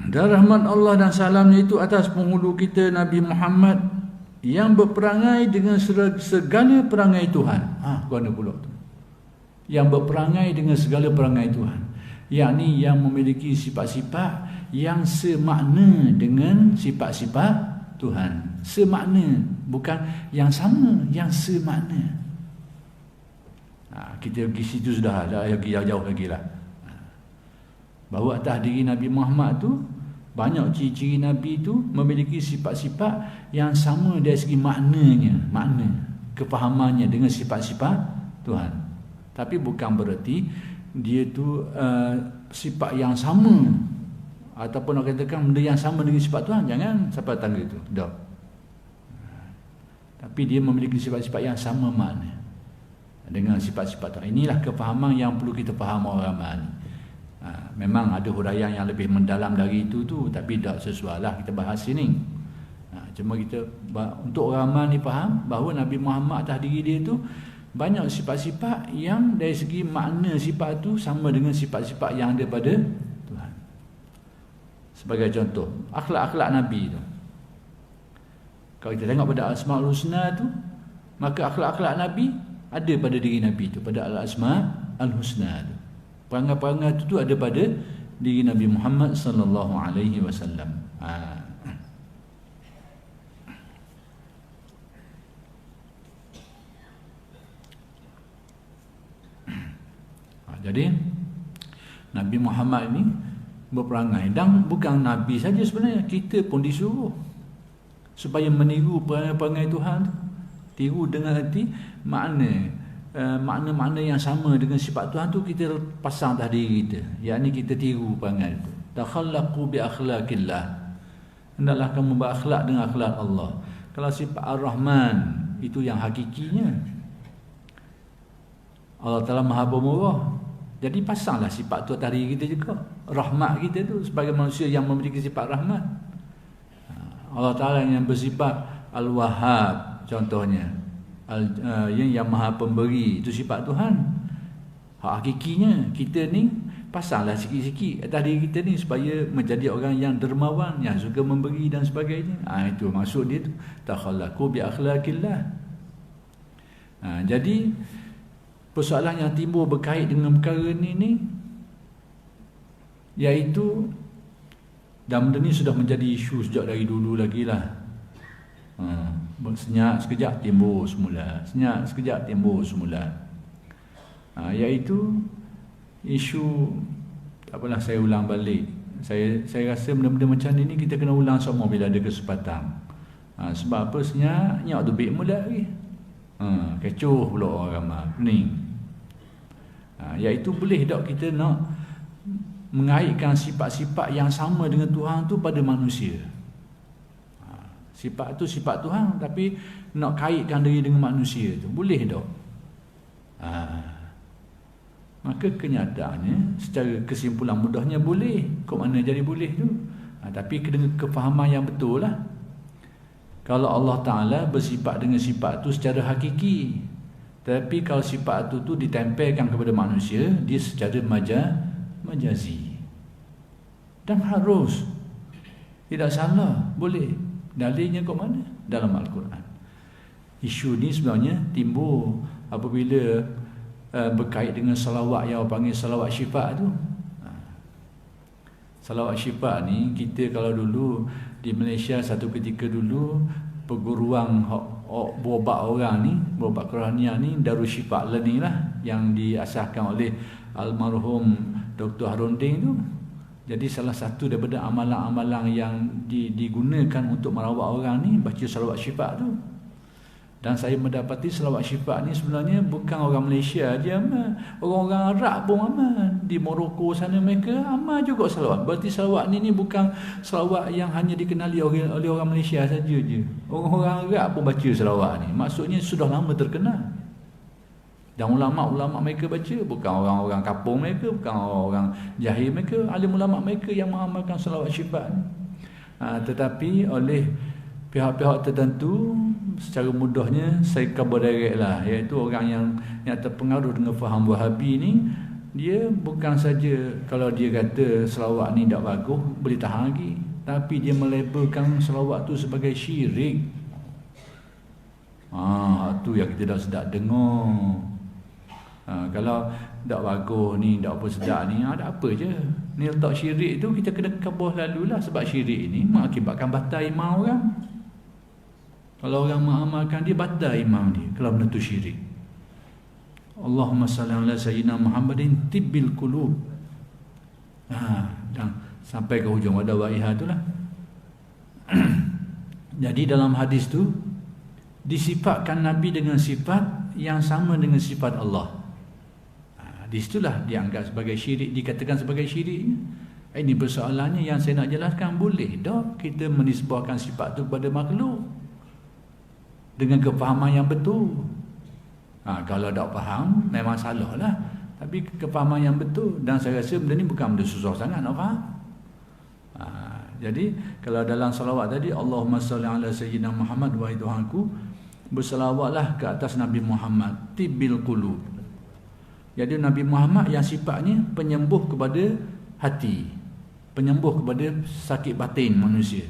Dan rahmat Allah dan salamnya itu atas penghulu kita Nabi Muhammad yang berperangai dengan segala perangai Tuhan. Kerana pula tu. Yang berperangai dengan segala perangai Tuhan. Yakni yang memiliki sifat-sifat yang semakna dengan sifat-sifat Tuhan. Semakna, bukan yang sama, yang semakna. Kita pergi situ sudah, lagi jauh lagi lah. Bahawa atas diri Nabi Muhammad tu banyak ciri-ciri Nabi tu memiliki sifat-sifat yang sama dari segi maknanya, makna, kefahamannya dengan sifat-sifat Tuhan. Tapi bukan bererti dia tu sifat yang sama ataupun orang katakan benda yang sama dengan sifat Tuhan. Jangan sampai tangga tu. Dah. Tapi dia memiliki sifat-sifat yang sama makna dengan sifat-sifat Tuhan. Inilah kefahaman yang perlu kita faham orang ramai ni. Memang ada huraian yang lebih mendalam dari itu tu, tapi tak sesuai lah kita bahas sini. Cuma kita untuk orang ramai ni faham bahawa Nabi Muhammad atas diri dia tu banyak sifat-sifat yang dari segi makna sifat tu sama dengan sifat-sifat yang ada pada Tuhan. Sebagai contoh, akhlak-akhlak Nabi tu. Kalau kita tengok pada Asmaul Husna tu, maka akhlak-akhlak Nabi ada pada diri Nabi tu, pada Al-Asmaul Husna tu. Perangai-perangai itu ada pada diri Nabi Muhammad sallallahu alaihi wasallam. Jadi Nabi Muhammad ini berperangai, dan bukan Nabi saja sebenarnya, kita pun disuruh supaya meniru perangai-perangai Tuhan tu. Tiru dengan arti makna-makna yang sama dengan sifat Tuhan tu kita pasang atas diri kita. Yakni kita tiru perangai itu. Takhallaqu bi akhlaqillah. Hendaklah kamu berakhlak dengan akhlak Allah. Kalau sifat Ar-Rahman itu yang hakikinya, Allah Ta'ala Maha Pemurah. Jadi pasanglah sifat tu atas diri kita juga. Rahmat kita tu sebagai manusia yang memiliki sifat rahmat. Allah Ta'ala yang bersifat Al-Wahhab contohnya, yang Maha Pemberi, itu sifat Tuhan. Hak hakikinya kita ni pasanglah sikit-sikit atas diri kita ni supaya menjadi orang yang dermawan, yang suka memberi dan sebagainya. Itu maksud dia tu, takhallaqu bi akhlaqillah. Jadi persoalan yang timbul berkait dengan perkara ni iaitu, dan benda ni sudah menjadi isu sejak dari dulu lagi lah. Senyap sekejap timbul semula, senyap sekejap timbul semula. Iaitu isu, tak apalah saya ulang balik. Saya rasa benda-benda macam ni kita kena ulang semua bila ada kesempatan. Sebab apa? Senyap tu baik mula lagi. Kecoh pula orang ramai, pening. Iaitu boleh tak kita nak mengaitkan sifat-sifat yang sama dengan Tuhan tu pada manusia. Sifat tu sifat Tuhan, tapi nak kaitkan diri dengan manusia tu boleh tak? Maka kenyataannya secara kesimpulan mudahnya boleh. Kok mana jadi boleh tu? Tapi dengan kefahaman yang betul lah. Kalau Allah Ta'ala bersifat dengan sifat tu secara hakiki, tapi kalau sifat tu ditempelkan kepada manusia, dia secara majazi. Dan harus, tidak salah, boleh. Dalilnya kat mana? Dalam Al-Quran. Isu ni sebenarnya timbul apabila berkait dengan salawat yang orang panggil salawat syifa tu. Salawat syifa ni, kita kalau dulu di Malaysia satu ketika dulu, perguruan berobat orang ni, berobat Qur'aniyah ni, Darus Syifa ni lah, yang diasaskan oleh almarhum Dr. Harunding tu. Jadi salah satu daripada amalan-amalan yang digunakan untuk merawat orang ni, baca salawat syifa tu. Dan saya mendapati salawat syifa ni sebenarnya bukan orang Malaysia aja amal. Orang-orang Arab pun amal. Di Morocco sana mereka amal juga salawat. Berarti salawat ni bukan salawat yang hanya dikenali oleh orang Malaysia saja je. Orang-orang Arab pun baca salawat ni. Maksudnya sudah lama terkenal. Dan ulama-ulama mereka baca, bukan orang-orang kampung mereka, bukan orang jahil mereka, alim ulama mereka yang mengamalkan salawat syifa ni. Tetapi oleh pihak-pihak tertentu, secara mudahnya saya cover direct lah, iaitu orang yang terpengaruh dengan faham Wahabi ni, dia bukan saja kalau dia kata selawat ni tak bagus boleh tahan lagi, tapi dia melabelkan selawat tu sebagai syirik. Tu yang kita dah sedap dengar. Kalau tak bagus ni, tak apa sedap ni, ada apa je. Ni letak syirik tu kita kena kabur lalulah, sebab syirik ni mengakibatkan batal iman orang. Kalau orang mengamalkan dia, batal iman dia kalau benda tu syirik. Allahumma salli ala sayyidina Muhammadin tibbil qulub. Dan sampai ke hujung ada wa'iha tu lah. Jadi dalam hadis tu disifatkan Nabi dengan sifat yang sama dengan sifat Allah. Di situlah dianggap sebagai syirik, dikatakan sebagai syirik. Ini persoalannya yang saya nak jelaskan. Boleh tak kita menisbahkan sifat tu kepada makhluk dengan kefahaman yang betul? Kalau tak faham memang salah lah, tapi kefahaman yang betul. Dan saya rasa benda ni bukan benda susah sangat nak faham. Jadi kalau dalam salawat tadi, Allahumma salli ala sayyidina Muhammad, wahai Tuhanku, bersalawatlah ke atas Nabi Muhammad tibbil qulub. Jadi Nabi Muhammad yang sifatnya penyembuh kepada hati, penyembuh kepada sakit batin manusia,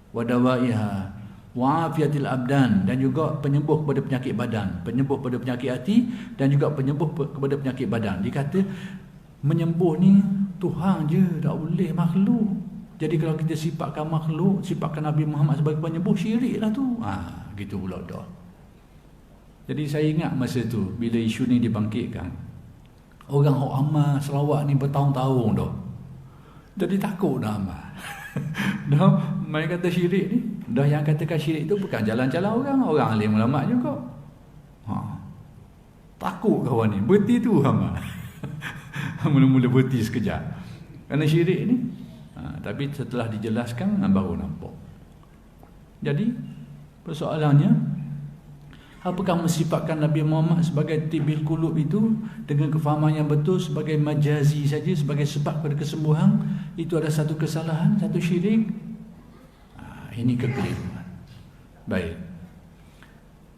wadawaiha wa'afiyatil abdan, dan juga penyembuh kepada penyakit badan, penyembuh kepada penyakit hati, dan juga penyembuh kepada penyakit badan. Dia kata menyembuh ni Tuhan je, tak boleh makhluk. Jadi kalau kita sifatkan makhluk, sifatkan Nabi Muhammad sebagai penyembuh, syirik lah tu. Gitu pula dah. Jadi saya ingat masa tu bila isu ni dibangkitkan, orang yang amal selawat ni bertahun-tahun dah. Jadi takut dah amal. Dah main kata syirik ni. Dah yang katakan syirik tu bukan jalan-jalan orang alim ulama juga. Takut kawan ni, berhenti tu amal. Mula-mula berhenti sekejap kerana syirik ni. Tapi setelah dijelaskan baru nampak. Jadi persoalannya, apakah mensifatkan Nabi Muhammad sebagai tibbil qulub itu dengan kefahaman yang betul sebagai majazi saja, sebagai sebab pada kesembuhan, itu ada satu kesalahan, satu syirik? Ini kekeliruan. Baik,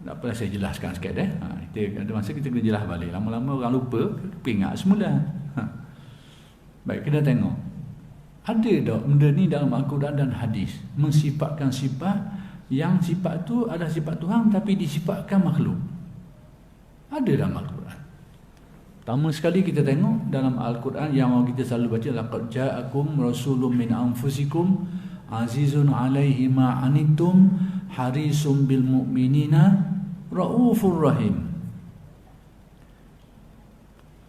tak apalah saya jelaskan sikit kita ada masa kita kena jelas balik. Lama-lama orang lupa, ingat semula. Baik, kita tengok ada tak benda ni dalam Al-Quran dan hadis mensifatkan sifat yang sifat tu adalah sifat Tuhan tapi disifatkan makhluk. Ada dalam Al-Quran. Pertama sekali kita tengok dalam Al-Quran yang kita selalu baca, laqad ja'akum rasulun min anfusikum azizun 'alaihi ma 'anittum harisun bil mu'minina raufur rahim.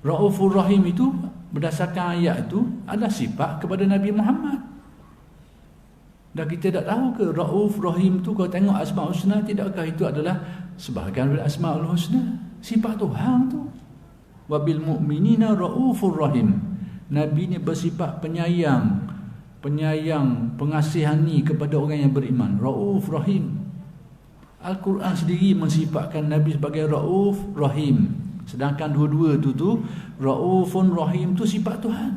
Raufur rahim itu berdasarkan ayat itu adalah sifat kepada Nabi Muhammad. Dan kita tak tahu ke Rauf Rahim tu, kalau tengok Asmaul Husna, tidakkah itu adalah sebahagian dari Asmaul Husna, sifat Tuhan tu. Wabil mu'minina Raufur Rahim. Nabi ni bersifat penyayang, pengasihani kepada orang yang beriman. Rauf Rahim. Al-Quran sendiri mensifatkan Nabi sebagai Rauf Rahim. Sedangkan dua-dua tu Raufun Rahim tu sifat Tuhan.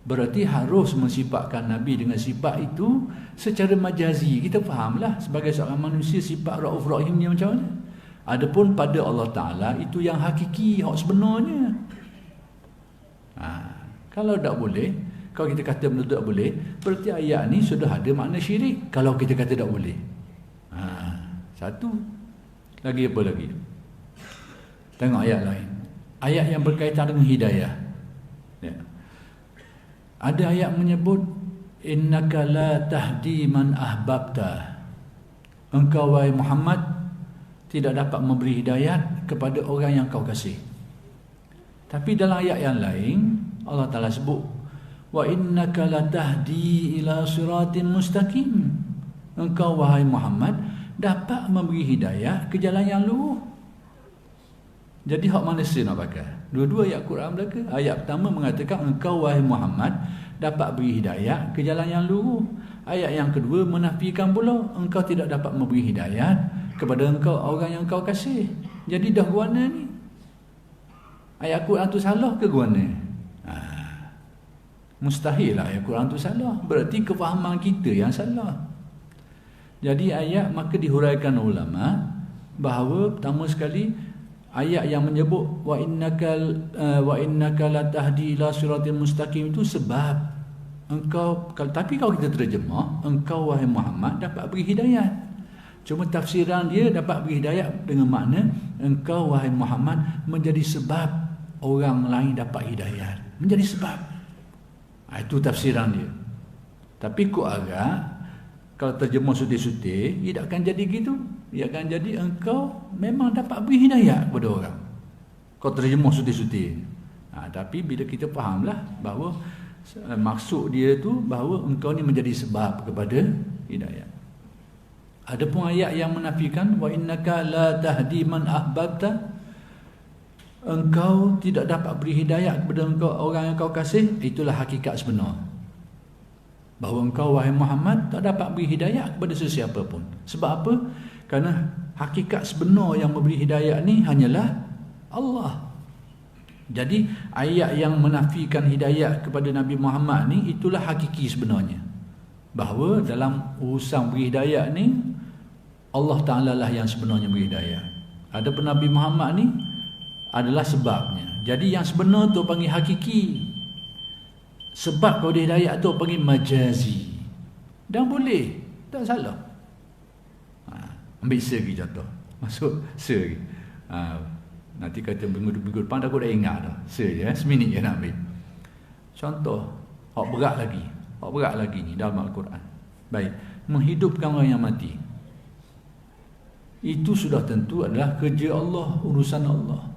Berarti harus mensifatkan Nabi dengan sifat itu secara majazi. Kita fahamlah sebagai seorang manusia sifat Rauf Rahim ni macam mana. Adapun pada Allah Ta'ala itu yang hakiki, yang sebenarnya. Kalau tak boleh, kalau kita kata benda tak boleh, berarti ayat ni sudah ada makna syirik. Kalau kita kata tak boleh. Satu. Lagi apa lagi? Tengok ayat lain. Ayat yang berkaitan dengan hidayah. Ada ayat menyebut innaka la tahdi man ahbabta. Engkau wahai Muhammad tidak dapat memberi hidayat kepada orang yang kau kasih. Tapi dalam ayat yang lain Allah Ta'ala sebut wa innaka la tahdi ila siratin mustaqim. Engkau wahai Muhammad dapat memberi hidayat ke jalan yang lurus. Jadi hak mana saya nak pakai? Dua-dua ayat Quran belaka. Ayat pertama mengatakan engkau wahai Muhammad dapat beri hidayat ke jalan yang lurus. Ayat yang kedua menafikan pula engkau tidak dapat memberi hidayat kepada engkau orang yang kau kasih. Jadi dah guana ni. Ayat Quran tu salah ke guana? Mustahil lah ayat Quran tu salah. Berarti kefahaman kita yang salah. Jadi ayat maka dihuraikan ulama bahawa pertama sekali ayat yang menyebut wa innaka latahdi ila siratal mustaqim itu sebab engkau, tapi kalau kita terjemah, engkau wahai Muhammad dapat beri hidayat. Cuma tafsiran dia dapat beri hidayat dengan makna engkau wahai Muhammad menjadi sebab orang lain dapat hidayat, menjadi sebab. Itu tafsiran dia. Tapi kok agak kalau terjemah sutir-sutir, ia tak akan jadi gitu. Ia akan jadi engkau memang dapat beri hidayat kepada orang. Kau terjemah sutir-sutir. Tapi bila kita fahamlah bahawa maksud dia tu bahawa engkau ni menjadi sebab kepada hidayat. Ada pun ayat yang menafikan wa innaka la tahdi man ahbabta, engkau tidak dapat beri hidayat kepada engkau orang yang kau kasih. Itulah hakikat sebenar, bahawa engkau wahai Muhammad tak dapat beri hidayat kepada sesiapa pun. Sebab apa? Kerana hakikat sebenar yang memberi hidayat ni hanyalah Allah. Jadi ayat yang menafikan hidayat kepada Nabi Muhammad ni, itulah hakiki sebenarnya, bahawa dalam urusan beri hidayat ni Allah Ta'ala lah yang sebenarnya beri hidayat. Adapun Nabi Muhammad ni adalah sebabnya. Jadi yang sebenar tu panggil hakiki, sebab kau dia hidayat tu panggil majazi. Dan boleh, tak salah. Ambil segi contoh, masuk segi. Nanti kata minggu depan aku dah ingat dah. Seminit je nak ambil. Contoh, hak berat lagi ni dalam Al-Quran. Baik, menghidupkan orang yang mati. Itu sudah tentu adalah kerja Allah, urusan Allah.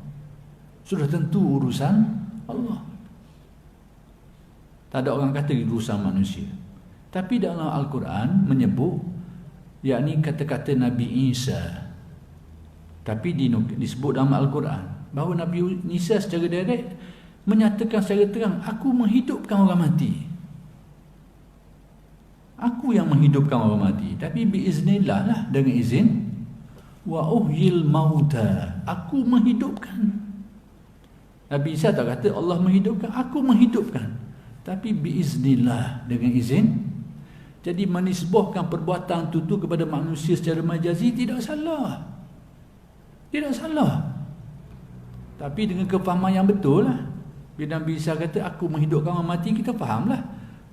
Sudah tentu urusan Allah. Tak ada orang kata urusan manusia. Tapi dalam Al-Quran menyebut, yakni kata-kata Nabi Isa. Tapi disebut dalam Al-Quran bahawa Nabi Isa secara direct menyatakan secara terang, aku menghidupkan orang mati. Aku yang menghidupkan orang mati. Tapi biiznillah lah, dengan izin. Wa uhyil mauta, aku menghidupkan. Nabi Isa tak kata Allah menghidupkan, aku menghidupkan. Tapi biiznillah, dengan izin. Jadi menisbahkan perbuatan itu kepada manusia secara majazi tidak salah. Tidak salah. Tapi dengan kefahaman yang betul lah. Bila Nabi Isa kata aku menghidupkan orang mati, kita fahamlah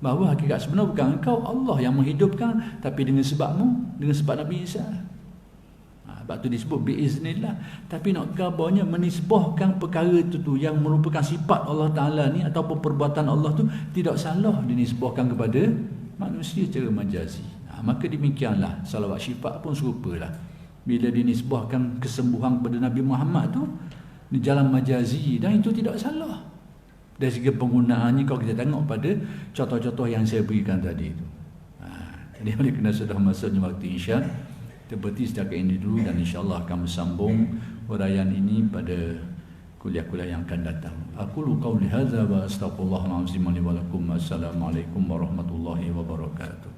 bahawa hakikat sebenar bukan engkau, Allah yang menghidupkan, tapi dengan sebabmu, dengan sebab Nabi Isa. Sebab tu disebut biiznillah. Tapi nak kabarnya menisbahkan perkara itu tu yang merupakan sifat Allah Ta'ala ni ataupun perbuatan Allah tu tidak salah dinisbahkan kepada manusia secara majazi. Maka demikianlah salawat syifa pun serupalah. Bila dinisbahkan kesembuhan kepada Nabi Muhammad tu di jalan majazi, dan itu tidak salah. Dari segi penggunaannya kalau kita tengok pada contoh-contoh yang saya berikan tadi itu. Jadi oleh kerana sudah masuknya waktu Isya, kita berhenti setakat ini dulu dan insya-Allah akan bersambung huraian ini pada kuliah-kuliah yang akan datang. Aqulu qauli hadza wa astaghfirullahal azim li wa lakum. Assalamualaikum warahmatullahi wabarakatuh.